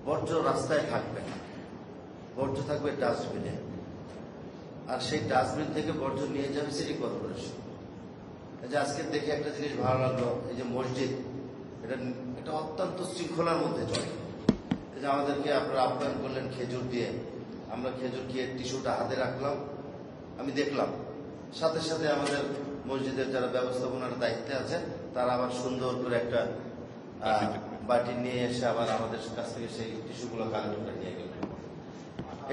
বর্জ্য রাস্তায় থাকবে না, বর্জ্য থাকবে ডাস্টবিনে, আর সেই ডাস্টবিন থেকে বর্জ্য নিয়ে যাবে সিটি কর্পোরেশন। এই যে আজকে দেখে একটা জিনিস ভালো লাগলো, এই যে মসজিদ, এটা অত্যন্ত শৃঙ্খলার মধ্যে চলে। এই যে আমাদেরকে আপনারা আপ্যায়ন করলেন খেজুর দিয়ে, আমরা খেজুর খেয়ে টিস্যুটা হাতে রাখলাম, আমি দেখলাম সাথে সাথে আমাদের মসজিদের যারা ব্যবস্থাপনার দায়িত্বে আছেন তারা আবার সুন্দর করে একটা বাটি নিয়ে এসে আবার আমাদের কাছ থেকে সেই টিস্যুগুলো কালেক্ট করে নিয়ে গেলেন।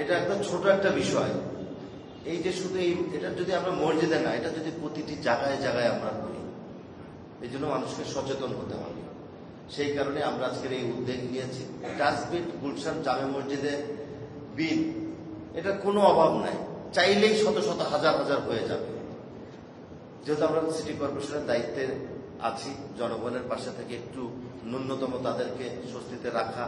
এটা একটা ছোট একটা বিষয়। এই যে শুধু এটা যদি আমরা মসজিদে না, এটা যদি প্রতিটি জায়গায় জায়গায় আমরা করি, এই জন্য মানুষকে সচেতন হতে হবে। সেই কারণে আমরা আজকের এই উদ্যোগ নিয়েছি। ডাস্টবিন গুলশান জামে মসজিদে বিন, এটা কোনো অভাব নাই, চাইলেই শত শত হাজার হাজার হয়ে যাবে। যেহেতু আমরা সিটি কর্পোরেশনের দায়িত্বে আছি, জনগণের পাশে থেকে একটু ন্যূনতম তাদেরকে স্বস্তিতে রাখা,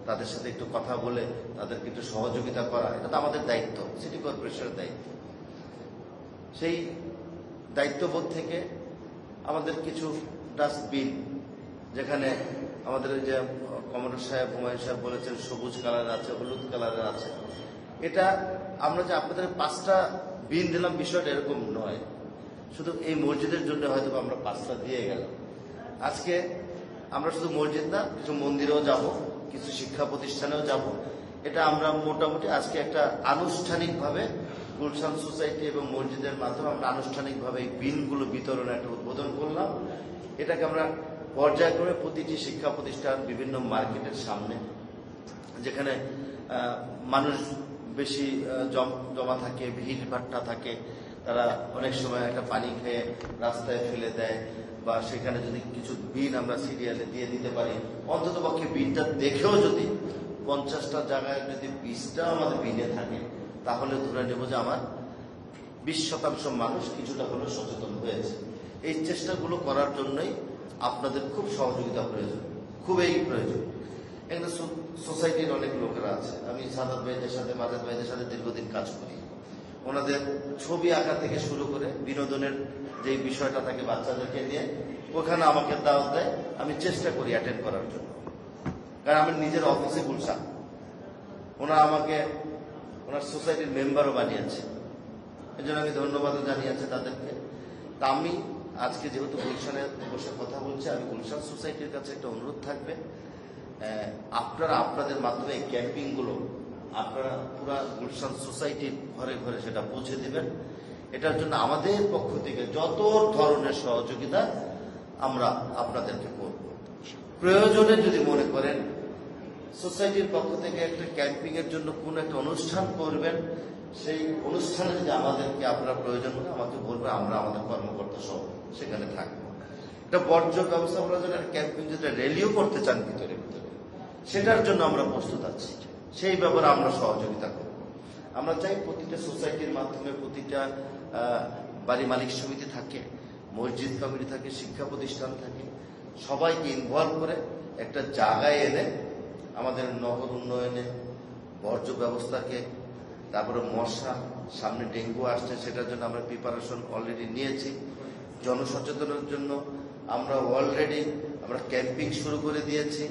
তাদের সাথে একটু কথা বলে তাদেরকে একটু সহযোগিতা করা, এটা তো আমাদের দায়িত্ব, সিটি কর্পোরেশনের দায়িত্ব। সেই দায়িত্ববোধ থেকে আমাদের কিছু ডাস্টবিন, যেখানে আমাদের যে কমরেড সাহেব, হুমায়ুন সাহেব বলেছেন সবুজ কালারের আছে, হলুদ কালারের আছে, এটা আমরা যে আপনাদের 5টা বিন দিলাম বিষয়টা এরকম নয়। শুধু এই মসজিদের জন্য হয়তো আমরা 5টা দিয়ে গেলাম। আজকে আমরা শুধু মসজিদ না, কিছু মন্দিরেও যাব, কিছু শিক্ষা প্রতিষ্ঠানেও যাব। এটা আমরা মোটামুটি আজকে একটা আনুষ্ঠানিকভাবে গুলশান সোসাইটি এবং মসজিদের মাধ্যমে আমরা আনুষ্ঠানিকভাবে এই বিনগুলো বিতরণের একটা উদ্বোধন করলাম। এটাকে আমরা পর্যায়ক্রমে প্রতিটি শিক্ষা প্রতিষ্ঠান, বিভিন্ন মার্কেটের সামনে, যেখানে মানুষ বেশি জমা থাকে, ভিড় ভাট্টা থাকে, তারা অনেক সময় একটা পানি খেয়ে রাস্তায় ফেলে দেয়, বা সেখানে যদি কিছু বিন আমরা সিরিয়ালে দিয়ে দিতে পারি, অন্তত পক্ষে বিনটা দেখেও যদি 50টা জায়গায় যদি 20টা আমাদের বিনে থাকে, তাহলে ধরে নেব যে আমার 20% মানুষ কিছুটা হলেও সচেতন হয়েছে। এই চেষ্টাগুলো করার জন্যই আপনাদের খুব সহযোগিতা প্রয়োজন, খুবই প্রয়োজন। এখানে সোসাইটির অনেক লোকেরা আছে, আমি সাদাত ভাইদের সাথে, মাজাদ ভাইদের সাথে দীর্ঘদিন কাজ করি। ওনাদের ছবি আঁকা থেকে শুরু করে বিনোদনের যে বিষয়টা থাকে বাচ্চাদেরকে নিয়ে, ওখানে আমাকে দাওয়াত দেয়, আমি চেষ্টা করি অ্যাটেন্ড করার জন্য, কারণ আমি নিজের অফিসে গুলশান। ওনারা আমাকে ওনার সোসাইটির মেম্বারও বানিয়েছে, এই জন্য আমি ধন্যবাদ জানিয়েছি তাদেরকে। তা আমি আজকে যেহেতু গুলশানে বসে কথা বলছি, আমি গুলশান সোসাইটির কাছে একটা অনুরোধ থাকবে, আপনারা আপনাদের মাধ্যমে এই ক্যাম্পিংগুলো আপনারা পুরা গুলশান সোসাইটির ঘরে ঘরে সেটা পৌঁছে দিবেন। এটার জন্য আমাদের পক্ষ থেকে যত ধরনের সহযোগিতা আমরা আপনাদেরকে করব। প্রয়োজনে যদি মনে করেন সোসাইটির পক্ষ থেকে একটা ক্যাম্পিং এর জন্য কোন একটা অনুষ্ঠান করবেন, সেই অনুষ্ঠানে যদি আমাদেরকে আপনারা প্রয়োজন হলে আমাকে বলবেন, আমরা আমাদের কর্মকর্তা সহ সেখানে থাকবো। একটা বর্জ্য ব্যবস্থাপনার জন্য ক্যাম্পিং যেটা র্যালিও করতে চান ভিতরে ভিতরে, সেটার জন্য আমরা প্রস্তুত আছি, সেই ব্যাপারে আমরা সহযোগিতা করব। আমরা চাই প্রতিটা সোসাইটির মাধ্যমে, প্রতিটা বাড়ি মালিক সমিতি থাকে, মসজিদ কমিটি থাকে, শিক্ষা প্রতিষ্ঠান থাকে, সবাইকে ইনভলভ করে একটা জায়গায় এনে আমাদের নগর উন্নয়নে বর্জ্য ব্যবস্থাকে, তারপরে মশা, সামনে ডেঙ্গু আসছে, সেটার জন্য আমরা প্রিপারেশন অলরেডি নিয়েছি। জনসচেতনের জন্য আমরা অলরেডি ক্যাম্পিং শুরু করে দিয়েছি।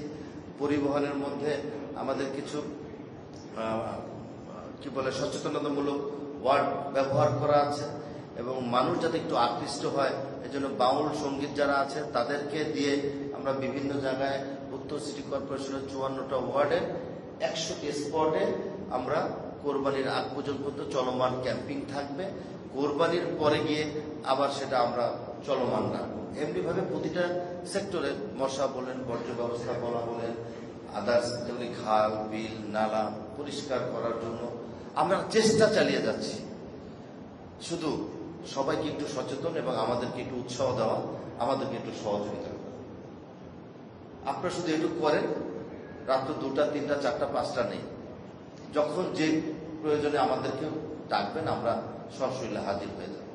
পরিবহনের মধ্যে আমাদের কিছু সচেতনতামূলক ওয়ার্ড ব্যবহার করা আছে, এবং মানুষ যাতে একটু আকৃষ্ট হয় এজন্য বাউল সঙ্গীত যারা আছে তাদেরকে দিয়ে আমরা বিভিন্ন জায়গায় উত্তর সিটি কর্পোরেশনের 54টা ওয়ার্ডে 100টি স্পটে আমরা কোরবানির আগ পর্যন্ত চলমান ক্যাম্পিং থাকবে। কোরবানির পরে গিয়ে আবার সেটা আমরা চলমান রাখবো। এমনিভাবে প্রতিটা সেক্টরে মশা বলেন, বর্জ্য ব্যবস্থাপনা বলেন, আদার্স যেগুলি খাল, বিল, নালা পরিষ্কার করার জন্য আমরা চেষ্টা চালিয়ে যাচ্ছি। শুধু সবাইকে একটু সচেতন এবং আমাদেরকে একটু উৎসাহ দেওয়া, আমাদেরকে একটু সহযোগিতা করা। আপনারা শুধু এটুকু করেন, রাত্র 2টা, 3টা, 4টা, 5টা নেই, যখন যে প্রয়োজনে আমাদেরকেও ডাকবেন, আমরা সশরীরে হাজির হয়ে যাব।